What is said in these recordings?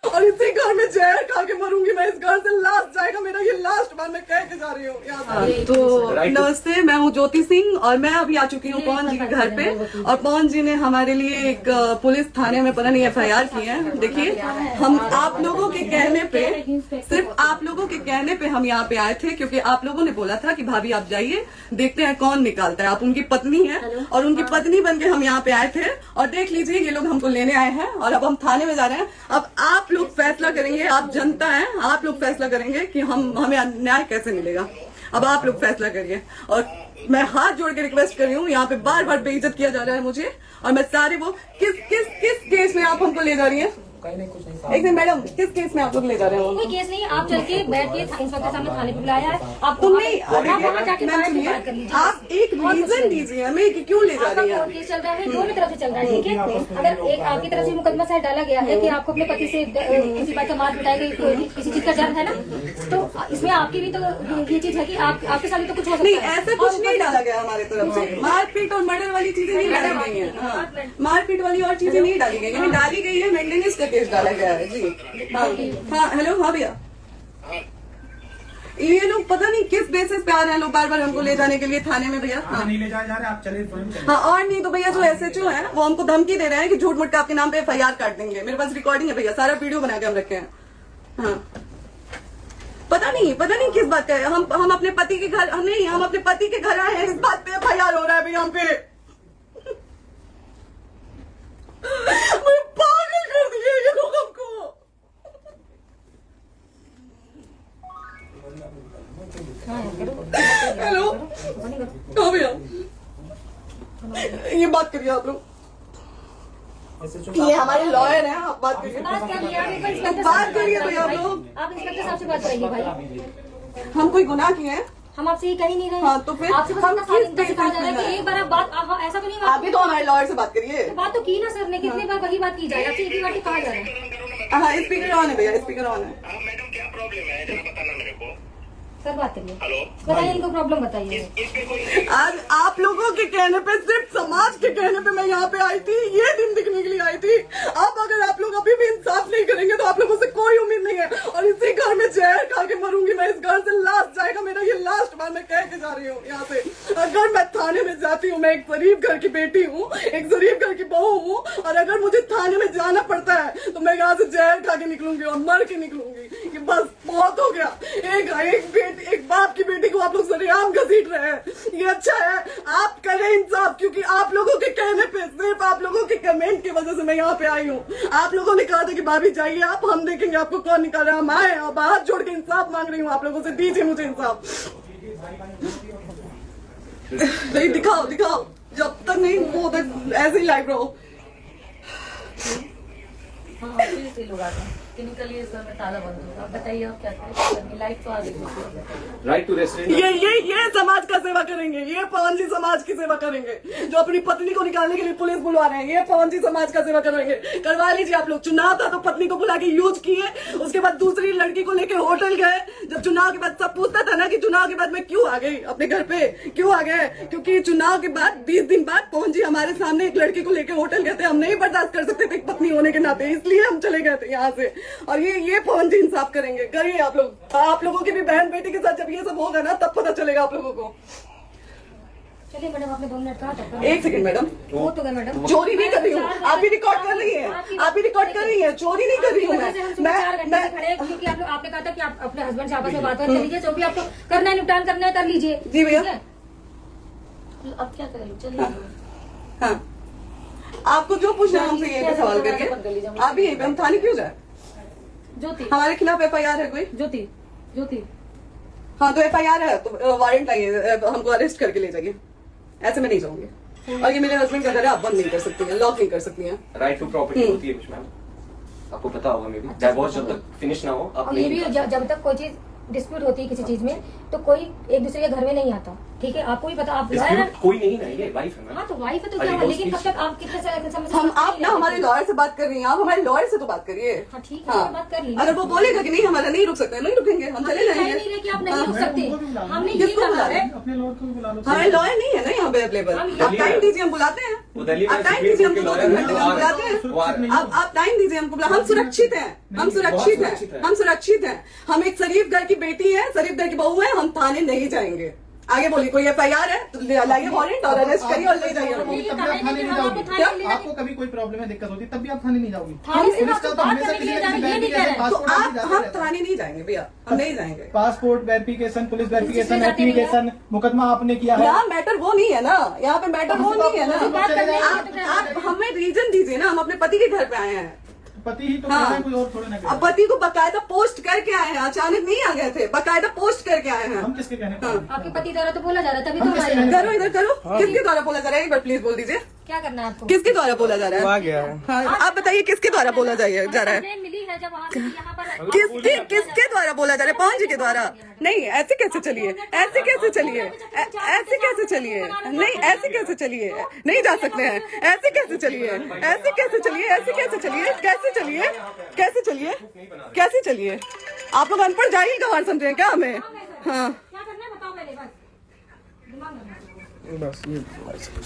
और इसी घर में जहर खा के मरूंगी मैं। इस घर से लास्ट जाएगा मेरा, ये लास्ट बार मैं कह के जा रही हूँ। तो नमस्ते, मैं हूँ ज्योति सिंह और मैं अभी आ चुकी हूँ पवन जी के घर पे। और पवन जी ने हमारे लिए एक पुलिस थाने में पता नहीं FIR की है। देखिए, हम आप लोगों के कहने पे, सिर्फ आप लोगों के कहने पे हम यहाँ पे आए थे, क्योंकि आप लोगों ने बोला था कि भाभी आप जाइए, देखते हैं कौन निकालता है। आप उनकी पत्नी है और उनकी पत्नी बन के हम यहाँ पे आए थे। और देख लीजिए, ये लोग हमको लेने आए हैं और अब हम थाने में जा रहे हैं। अब आप लोग फैसला करेंगे, आप जनता है, आप लोग फैसला करेंगे कि हमें न्याय कैसे मिलेगा। अब आप लोग फैसला करिए। और मैं हाथ जोड़ के रिक्वेस्ट कर रही हूँ, यहाँ पे बार बार बेइज्जत किया जा रहा है मुझे। और मैं सारे वो किस केस में आप हमको ले जा रही है? एक दिन मैडम, किस केस में आप लोग ले जा रहे हो? कोई केस नहीं, आप चल के बैठ के इंस्पेक्टर सामने थाने पे बुलाया है। आप तुम नहीं, आप एक रीजन दीजिए हमें कि क्यों ले जा रही है। केस चल रहा है, दोनों तरफ से चल रहा है, ठीक है। अगर एक आपकी तरफ से मुकदमा शायद डाला गया है कि आपको अपने पति से किसी बात का मार पिटाई गई, किसी चीज का डर है ना, तो इसमें आपकी भी तो ये चीज है कि आपके सामने तो कुछ हो सकता है। ऐसा कुछ नहीं डाला गया हमारे तरफ से। मारपीट और मर्डर वाली चीजें नहीं डाली गई है। मारपीट वाली और चीजें नहीं डाली गई है। डाली गई है मेंटेनेंस का केस डाला गया है जी। हाँ हेलो, हाँ भैया, ये लोग पता नहीं किस बेसिस पे आ रहे हैं लोग बार बार हमको ले जाने के लिए थाने में। भैया नहीं ले जा रहे, आप चले। हाँ, और नहीं तो भैया जो SHO है वो हमको धमकी दे रहे हैं कि झूठ मूठ का आपके नाम पे FIR काट देंगे। मेरे पास रिकॉर्डिंग है भैया, सारा वीडियो बना के हम रखे हैं। हाँ, पता नहीं किस बात का है। हम अपने पति के घर, नहीं, हम अपने पति के घर आए हैं, इस बात पे FIR हो रहा है भैया हम पे। पागल कर दिए ये लोग हमको। हेलो, हाँ भैया, ये बात करिए आप लोग। ये हमारे लॉयर हैं, आप बात करिए। बात करिए भैया आप लोग। आप इंस्पेक्टर साहब से बात करेंगे भाई। हम कोई गुनाह किए हैं? हम आपसे ये कह ही नहीं रहे। हाँ, तो फिर आपसे बस इतना कहा जा रहा है कि एक बार आप बात, ऐसा तो नहीं। आप भी तो हमारे लॉयर से बात करिए। बात तो की ना सर ने, कितनी बार वही बात की जाए, आपसे एक ही बार तो कहा जा रहा है। हाँ, स्पीकर ऑन है भैया, स्पीकर ऑन है। मैडम क्या प्रॉब्लम है जरा बताना मेरे को। सर बात करिए। हेलो, बताइए इनको प्रॉब्लम बताइए। आज आप लोगों के कहने पे, सिर्फ समाज के कहने पे मैं यहाँ पे आई थी, ये दिन दिखने के लिए आई थी। अब अगर आप लोग अभी भी इंसाफ नहीं करेंगे तो आप लोगों से कोई उम्मीद नहीं है। और इसी घर में जहर खा के मरूंगी मैं। इस घर से लास्ट जाएगा मेरा, ये लास्ट बार मैं कह के जा रही हूँ यहाँ से। अगर मैं थाने में जाती हूँ, मैं एक गरीब घर की बेटी हूँ, एक गरीब घर की बहू हूँ, और अगर मुझे थाने में जाना पड़ता है तो मैं यहाँ से जहर खा के निकलूंगी और मर के निकलूंगी। ये बस बहुत हो गया। एक बाप की बेटी को आप लोग सरेआम घसीट रहे हैं, ये अच्छा है? आप करें इंसाफ, क्योंकि आप लोगों के कहने पे, सिर्फ आप लोगों के कमेंट की वजह से मैं यहाँ पे आई हूँ। आप लोगों ने कहा था कि भाभी जाइए आप, हम देखेंगे आपको कौन निकाल रहा है। हम आए और हाथ जोड़ के इंसाफ मांग रही हूँ आप लोगों से, दीजिए मुझे इंसाफ। नहीं, दिखाओ, जब तक नहीं वो तक ऐसे ही लाइव रहो। निकलिए सर, मैं ताला बंद होगा। आप बताइए आप क्या करें, लाइफ तो आ गई। Right to restaurant. ये समाज का सेवा करेंगे, ये पवन जी समाज की सेवा करेंगे। जो अपनी पत्नी को निकालने के लिए पुलिस बुलवा रहे हैं, ये पवन जी समाज का सेवा करेंगे। करवा लीजिए आप लोग। चुनाव था तो पत्नी को बुला के यूज किए, उसके बाद दूसरी लड़की को लेके होटल गए। जब चुनाव के बाद सब पूछता था ना कि चुनाव के बाद मैं क्यों आ गई अपने घर पे, क्यों आ गए? क्योंकि चुनाव के बाद 20 दिन बाद पवन जी हमारे सामने एक लड़की को लेके होटल गए थे। हम नहीं बर्दाश्त कर सकते थे एक पत्नी होने के नाते, इसलिए हम चले गए थे यहाँ से। और ये पवन जी इंसाफ करेंगे। करिए आप लोग। आप लोगों की भी बहन बेटी के साथ जब ये सब होगा ना, तब पता चलेगा आप लोगों को। चलिए मैडम, आपने 2 मिनट कहा। एक सेकंड मैडम, वो तो गए मैडम। चोरी नहीं कर रही हूँ, आप भी रिकॉर्ड कर रही हैं, आप भी रिकॉर्ड कर रही हैं। चोरी नहीं कर रही हूँ मैं। क्योंकि आपने कहा था कि आप अपने हस्बैंड से आपस में बात कर लीजिए, जो भी आपको करना है, निपटान करना है, कर लीजिए। जी भैया, अब क्या करें, चलिए। हाँ, आपको जो पूछना है हमसे ये सवाल करिए। आप भी यहीं पे, हम थाने क्यों जाए? ज्योति, हमारे खिलाफ FIR है कोई? ज्योति। हाँ, तो FIR है तो वारंट लाइए, हमको अरेस्ट करके ले जाइए। ऐसे मैं नहीं जाऊंगी। और ये मेरे हस्बैंड का घर है, आप बंद नहीं कर सकती हैं, लॉक नहीं कर सकती हैं। राइट टू प्रॉपर्टी होती है कुछ मैम, आपको पता होगा। मे बी डाइवोर्स जब तक फिनिश ना हो, आप ये भी जब तक कोई चीज डिस्प्यूट होती है किसी चीज में, तो कोई एक दूसरे के घर में नहीं आता। ठीक है, आपको भी पता, आप Dispute कोई नहीं ना, ये वाइफ है मैम। हाँ तो वाइफ है तो अरे क्या हुआ, वो लेकिन कब speech- तक आप कितने समय हम आप ना हमारे लॉयर से बात कर रही हैं, आप हमारे लॉयर से तो बात करिए। हाँ ठीक है, हाँ। बात कर ली। अगर वो बोलेगा कि नहीं हमारा नहीं रुक सकते, नहीं रुकेंगे, हम चले कह जाएंगे। नहीं रहे कि आप नहीं रुक सकते, हमने ये किसको कहा बुला है। अपने लॉयर को भी बुला लो। हमारे लॉयर नहीं है ना यहाँ पे अवेलेबल। आप टाइम दीजिए, हम बुलाते हैं। वो दिल्ली में आप टाइम सुप्रीम दीजिए, कोर्ट के हमको लॉयर 2 हैं, घंटे वो में आ रहे बुलाते हैं। हैं। वो आ रहे हैं। आप टाइम दीजिए हमको, हम सुरक्षित हैं, हम सुरक्षित बहुत सुरक्षित हैं, है। हम सुरक्षित हैं। हम एक शरीफ घर की बेटी है, शरीफ घर की बहू है, हम थाने नहीं जाएंगे। आगे बोलिए, कोई FIR है तो लाइए वारंट और अरेस्ट करिए और ले जाइए हमको। तब भी आप थाने नहीं जाओगी। आपको कभी कोई प्रॉब्लम है, दिक्कत होती है, तब भी आप थाने नहीं जाओगी। थाने से पुलिस का तो बात हमेशा करने के किसी लिए न किसी जाना, ये नहीं कह रहे। तो पासपोर्ट आप जाते हम रहता है। थाने नहीं जाएंगे भैया, हम नहीं जाएंगे। पासपोर्ट वेरिफिकेशन, पुलिस वेरिफिकेशन, इसमें जाते नहीं है। एप्लीकेशन, मुकदमा आपने किया है। यहाँ मैटर वो नहीं है ना, यहाँ पे मैटर वो नहीं है ना। बात करने आप हमें रीजन दीजिए ना, हम अपने पति के घर पे आए हैं। पति ही तो हाँ। है, कोई और थोड़े ना अब करेगा। पति को बकायदा पोस्ट करके आए हैं, अचानक नहीं आ गए थे, बकायदा पोस्ट करके आए हैं। हम किसके कहने पर? आपके पति द्वारा तो बोला जा रहा है, तभी तो हम किसके हमारे कहने करो इधर करो, किसके द्वारा बोला जा रहा है, एक बार प्लीज बोल दीजिए, क्या करना है आपको। किसके द्वारा बोला जा रहा है? आ गया है। हाँ, आप बताइए किसके द्वारा बोला जा रहा है? कंप्लेन मिली है जब वहाँ से यहाँ पर किसके द्वारा बोला जा रहा है? पवन जी के द्वारा? नहीं, ऐसे कैसे चलिए, ऐसे कैसे चलिए, ऐसे कैसे चलिए, नहीं ऐसे कैसे चलिए, नहीं जा सकते हैं, ऐसे कैसे चलिए, ऐसे कैसे चलिए, ऐसे कैसे चलिए, कैसे चलिए, कैसे चलिए, कैसे चलिए? आप लोग अनपढ़ जाहिल गंवार समझे हैं क्या हमें? हाँ क्या करना है बताओ पहले, बस दिमाग में बस ये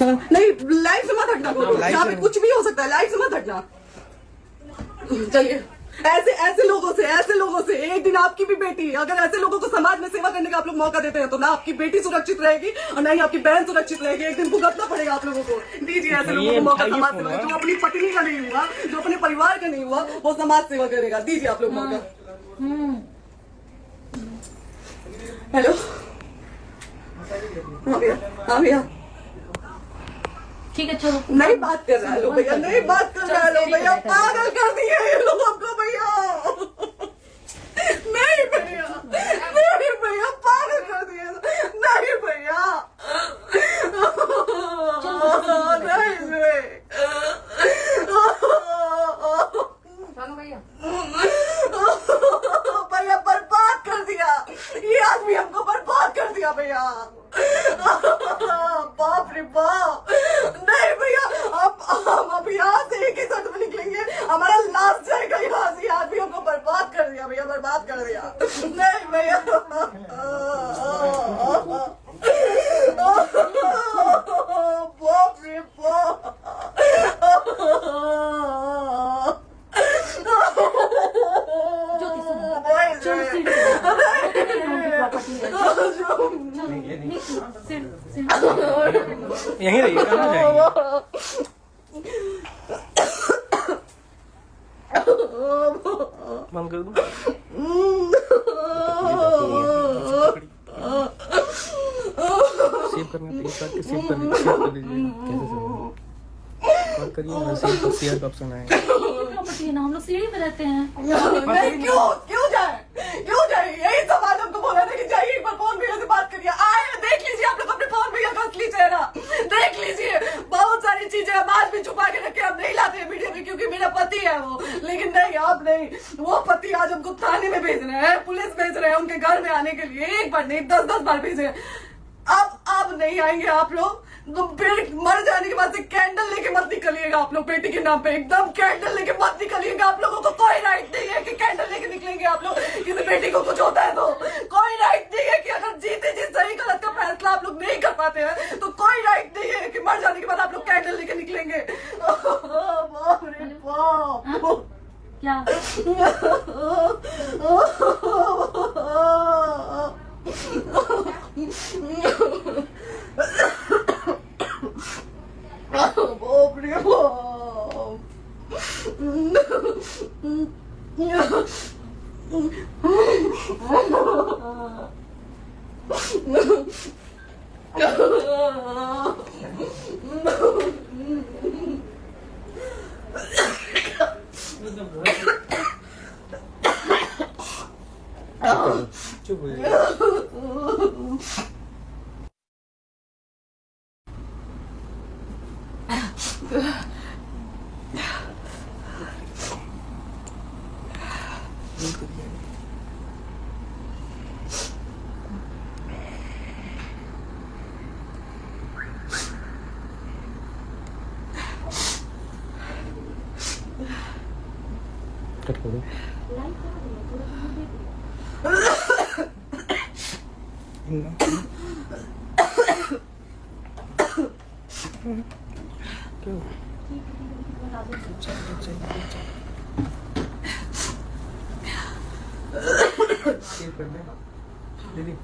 हाँ, नहीं लाइफ से मत हटना, यहाँ पे कुछ भी हो सकता है, लाइफ से मत हटना। चलिए, ऐसे लोगों से एक दिन आपकी भी बेटी, अगर ऐसे लोगों को समाज में सेवा करने का आप लोग मौका देते हैं तो ना आपकी बेटी सुरक्षित रहेगी और ना ही आपकी बहन सुरक्षित रहेगी। एक दिन भुगतना पड़ेगा आप लोगों को। दीजिए ऐसे लोगों को मौका समाज सेवा, जो अपनी पत्नी का नहीं हुआ, जो अपने परिवार का नहीं हुआ, वो समाज सेवा करेगा। दीजिए आप लोग मौका। हेलो, हाँ भैया, हाँ भैया, ठीक है चलो। नहीं बात कर रहा है लो भैया, नहीं बात कर रहा है लो भैया, पागल कर दिए ये लोग हमको भैया। नहीं भैया, नहीं भैया, पागल कर दिए, नहीं भैया, नहीं चलो भैया, भैया बर्बाद कर दिया ये आदमी, हमको बर्बाद कर दिया भैया। बाप रे बाप, नहीं भैया, अब यहाँ से एक ही शर्त में निकलेंगे, हमारा लास्ट जाएगा यहाँ से। आदमी हमको बर्बाद कर दिया भैया, बर्बाद कर दिया। नहीं भैया, बाप रे बाप, यहीं रहिए, कहाँ जाएंगे? बंद कर दूं? सेव करना तो एक करके सेव कर लीजिए, कैसे सेव बात करिए ना, सेव शेयर का ऑप्शन आएगा। प्रॉपर्टी है ना, हम लोग सीढ़ी पे रहते हैं। नहीं, क्यों जाए, यही सवाल हमको बोला था कि जाइए एक बार फोन भैया से बात करिए। आए देख लीजिए आप लोग अपने फोन भैया का असली चेहरा, देख लीजिए। बहुत सारी चीजें हम आज भी छुपा के रखे, हम नहीं लाते हैं वीडियो में क्योंकि मेरा पति है वो, लेकिन नहीं आप नहीं, वो पति आज हमको थाने में भेज रहे हैं, पुलिस भेज रहे हैं उनके घर में आने के लिए, एक बार नहीं 10-10 बार भेजे। अब नहीं आएंगे आप लोग, तो मर जाने के बाद से कैंडल लेके मत निकलिएगा आप लोग बेटी के नाम पे, एकदम कैंडल लेके मत निकलिएगा। आप लोगों को कोई राइट नहीं है कि कैंडल लेके निकलेंगे आप लोग, किसी बेटी को कुछ होता है तो कोई राइट नहीं है कि अगर जीते जी सही गलत का फैसला आप लोग नहीं कर पाते हैं तो कोई राइट नहीं है कि मर जाने के बाद आप लोग कैंडल लेके निकलेंगे। बाप रे बाप, क्या बाप रे बाप, चुप हो जाइए। सेव कर दे दीदी।